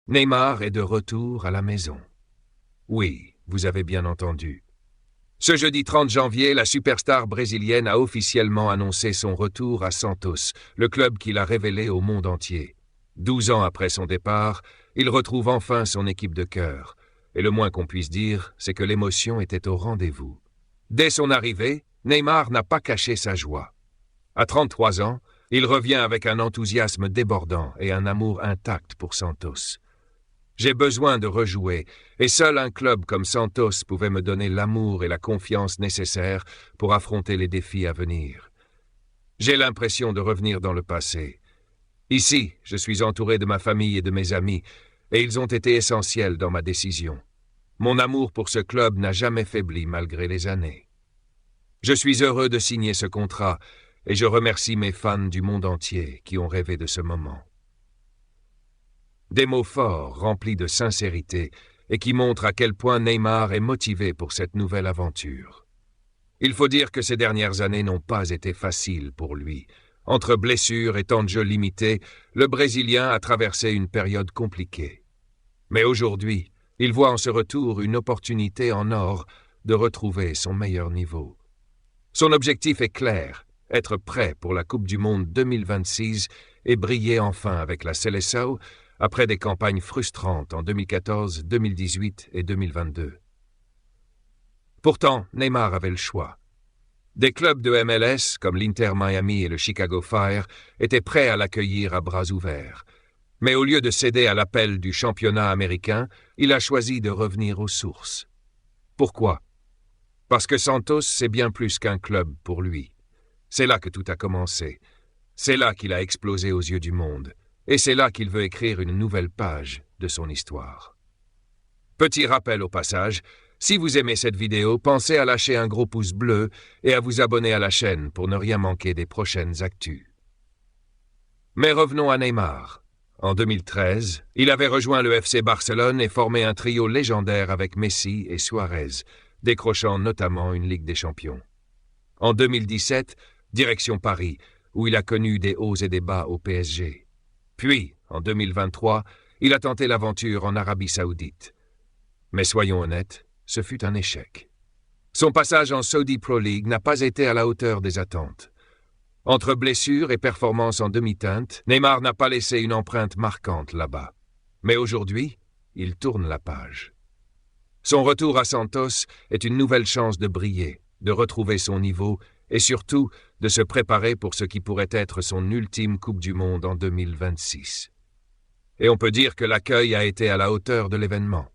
Neymar est de retour à la maison. Oui, vous avez bien entendu. Ce jeudi 30 janvier, la superstar brésilienne a officiellement annoncé son retour à Santos, le club qu'il a révélé au monde entier. 12 ans après son départ, il retrouve enfin son équipe de cœur. Et le moins qu'on puisse dire, c'est que l'émotion était au rendez-vous. Dès son arrivée, Neymar n'a pas caché sa joie. À 33 ans, il revient avec un enthousiasme débordant et un amour intact pour Santos. J'ai besoin de rejouer, et seul un club comme Santos pouvait me donner l'amour et la confiance nécessaires pour affronter les défis à venir. J'ai l'impression de revenir dans le passé. Ici, je suis entouré de ma famille et de mes amis, et ils ont été essentiels dans ma décision. Mon amour pour ce club n'a jamais faibli malgré les années. Je suis heureux de signer ce contrat, et je remercie mes fans du monde entier qui ont rêvé de ce moment. Des mots forts, remplis de sincérité, et qui montrent à quel point Neymar est motivé pour cette nouvelle aventure. Il faut dire que ces dernières années n'ont pas été faciles pour lui. Entre blessures et temps de jeu limités, le Brésilien a traversé une période compliquée. Mais aujourd'hui, il voit en ce retour une opportunité en or de retrouver son meilleur niveau. Son objectif est clair, être prêt pour la Coupe du Monde 2026 et briller enfin avec la Seleção, après des campagnes frustrantes en 2014, 2018 et 2022. Pourtant, Neymar avait le choix. Des clubs de MLS, comme l'Inter Miami et le Chicago Fire, étaient prêts à l'accueillir à bras ouverts. Mais au lieu de céder à l'appel du championnat américain, il a choisi de revenir aux sources. Pourquoi? Parce que Santos, c'est bien plus qu'un club pour lui. C'est là que tout a commencé. C'est là qu'il a explosé aux yeux du monde. Et c'est là qu'il veut écrire une nouvelle page de son histoire. Petit rappel au passage, si vous aimez cette vidéo, pensez à lâcher un gros pouce bleu et à vous abonner à la chaîne pour ne rien manquer des prochaines actus. Mais revenons à Neymar. En 2013, il avait rejoint le FC Barcelone et formé un trio légendaire avec Messi et Suarez, décrochant notamment une Ligue des Champions. En 2017, direction Paris, où il a connu des hauts et des bas au PSG. Puis, en 2023, il a tenté l'aventure en Arabie Saoudite. Mais soyons honnêtes, ce fut un échec. Son passage en Saudi Pro League n'a pas été à la hauteur des attentes. Entre blessures et performances en demi-teinte, Neymar n'a pas laissé une empreinte marquante là-bas. Mais aujourd'hui, il tourne la page. Son retour à Santos est une nouvelle chance de briller, de retrouver son niveau et surtout de se préparer pour ce qui pourrait être son ultime Coupe du Monde en 2026. Et on peut dire que l'accueil a été à la hauteur de l'événement.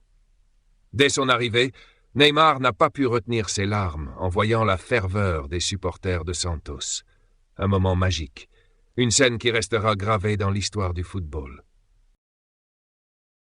Dès son arrivée, Neymar n'a pas pu retenir ses larmes en voyant la ferveur des supporters de Santos. Un moment magique, une scène qui restera gravée dans l'histoire du football.